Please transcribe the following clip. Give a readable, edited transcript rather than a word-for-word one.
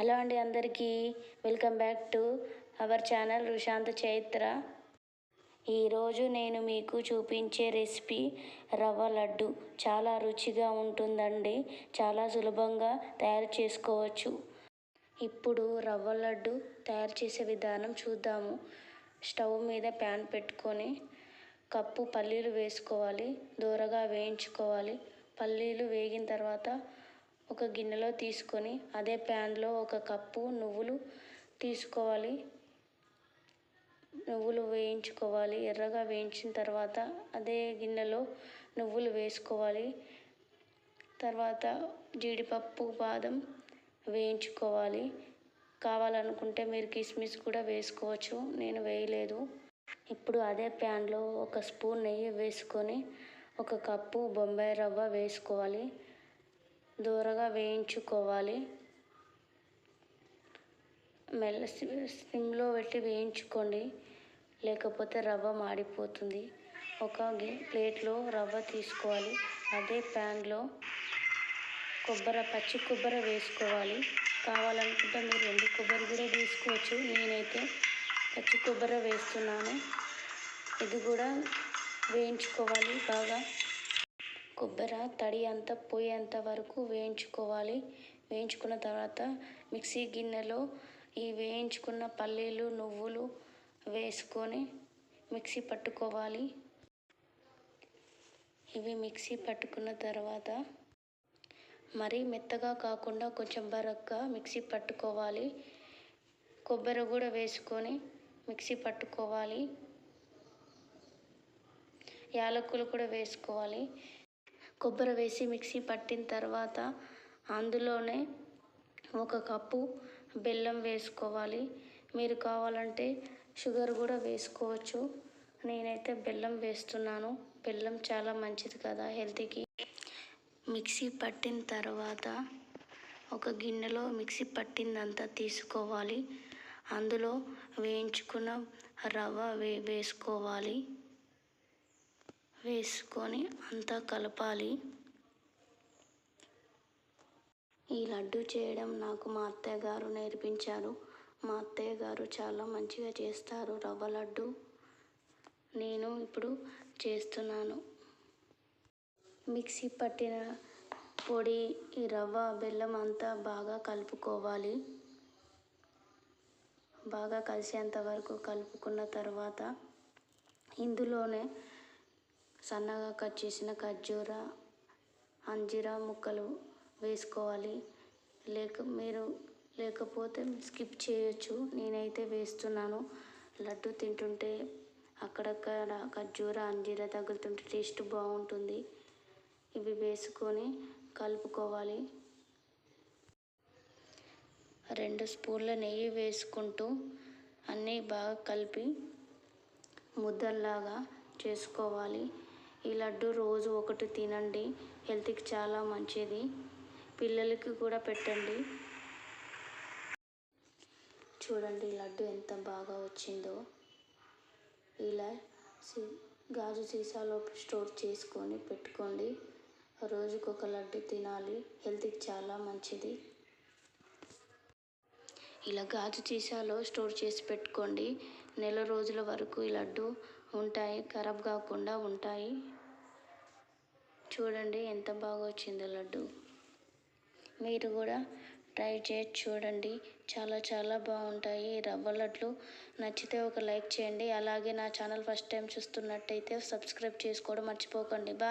Hello అండి అందరికీ welcome back to our channel Rushanth Chaitra. ఈరోజు నేను మీకు చూపించే రెసిపీ రవ్వ లడ్డు. చాలా రుచిగా ఉంటుందండి, చాలా సులభంగా తయారు చేసుకోవచ్చు. ఇప్పుడు రవ్వ లడ్డు తయారు చేసే విధానం చూద్దాము. స్టవ్ మీద ప్యాన్ పెట్టుకొని కప్పు పల్లీలు వేసుకోవాలి, దూరగా వేయించుకోవాలి. పల్లీలు వేగిన తర్వాత ఒక గిన్నెలో తీసుకొని అదే ప్యాన్లో ఒక కప్పు నువ్వులు తీసుకోవాలి. నువ్వులు వేయించుకోవాలి. ఎర్రగా వేయించిన తర్వాత అదే గిన్నెలో నువ్వులు వేసుకోవాలి. తర్వాత జీడిపప్పు, బాదం వేయించుకోవాలి. కావాలనుకుంటే మీరు కిస్మిస్ కూడా వేసుకోవచ్చు, నేను వేయలేదు. ఇప్పుడు అదే ప్యాన్లో ఒక స్పూన్ నెయ్యి వేసుకొని ఒక కప్పు బొంబాయి రవ్వ వేసుకోవాలి. దూరగా వేయించుకోవాలి. సిమ్లో పెట్టి వేయించుకోండి, లేకపోతే రవ్వ మాడిపోతుంది. ఒక ప్లేట్లో రవ్వ తీసుకోవాలి. అదే ప్యాన్లో పచ్చి కొబ్బరి వేసుకోవాలి. కావాలనుకుంటే మీరు ఎండు కొబ్బరి కూడా వేసుకోవచ్చు, నేనైతే పచ్చి కొబ్బరి వేస్తున్నాను. ఇది కూడా వేయించుకోవాలి బాగా. కొబ్బరి తడి అంతా పోయేంత వరకు వేయించుకోవాలి. వేయించుకున్న తర్వాత మిక్సీ గిన్నెలో ఈ వేయించుకున్న పల్లీలు, నువ్వులు వేసుకొని మిక్సీ పట్టుకోవాలి. ఇవి మిక్సీ పట్టుకున్న తర్వాత మరీ మెత్తగా కాకుండా కొంచెం బరగ్గా మిక్సీ పట్టుకోవాలి. కొబ్బరి కూడా వేసుకొని మిక్సీ పట్టుకోవాలి. యాలకులు కూడా వేసుకోవాలి. కొబ్బరి వేసి మిక్సీ పట్టిన తర్వాత అందులోనే ఒక కప్పు బెల్లం వేసుకోవాలి. మీరు కావాలంటే షుగర్ కూడా వేసుకోవచ్చు, నేనైతే బెల్లం వేస్తున్నాను. బెల్లం చాలా మంచిది కదా హెల్త్కి. మిక్సీ పట్టిన తర్వాత ఒక గిన్నెలో మిక్సీ పట్టిందంతా తీసుకోవాలి. అందులో వేయించుకున్న రవ్వ వేసుకోవాలి. వేసుకొని అంతా కలపాలి. ఈ లడ్డు చేయడం నాకు మా అత్తయ్య గారు నేర్పించారు. మా అత్తయ్య గారు చాలా మంచిగా చేస్తారు రవ్వ లడ్డు. నేను ఇప్పుడు చేస్తున్నాను. మిక్సీ పట్టిన పొడి, ఈ రవ్వ, బెల్లం అంతా బాగా కలుపుకోవాలి. బాగా కలిసేంత వరకు కలుపుకున్న తర్వాత ఇందులోనే సన్నగా కట్ చేసిన ఖర్జూర, అంజీరా ముక్కలు వేసుకోవాలి. లేకపోతే స్కిప్ చేయొచ్చు, నేనైతే వేస్తున్నాను. లడ్డు తింటుంటే అక్కడక్కడ ఖర్జూర, అంజీరా తగులుతుంటే టేస్ట్ బాగుంటుంది. ఇవి వేసుకొని కలుపుకోవాలి. 2 స్పూన్ల నెయ్యి వేసుకుంటూ అన్నీ బాగా కలిపి ముద్దల్లాగా చేసుకోవాలి. ఈ లడ్డు రోజు ఒకటి తినండి, హెల్త్కి చాలా మంచిది. పిల్లలకి కూడా పెట్టండి. చూడండి లడ్డు ఎంత బాగా వచ్చిందో. ఇలా గాజు సీసాలో స్టోర్ చేసుకొని పెట్టుకోండి. రోజుకొక లడ్డు తినాలి, హెల్త్కి చాలా మంచిది. ఇలా గాజు సీసాలో స్టోర్ చేసి పెట్టుకోండి. నెల రోజుల వరకు ఈ లడ్డు ఉంటాయి, ఖరాబ్ కాకుండా ఉంటాయి. చూడండి ఎంత బాగా వచ్చిందో లడ్డు. మీరు కూడా ట్రై చేసి చూడండి, చాలా చాలా బాగుంటాయి రవ్వ లడ్లు. నచ్చితే ఒక లైక్ చేయండి. అలాగే నా ఛానల్ ఫస్ట్ టైం చూస్తున్నట్టయితే సబ్స్క్రైబ్ చేసుకోవడం మర్చిపోకండి. బాయ్.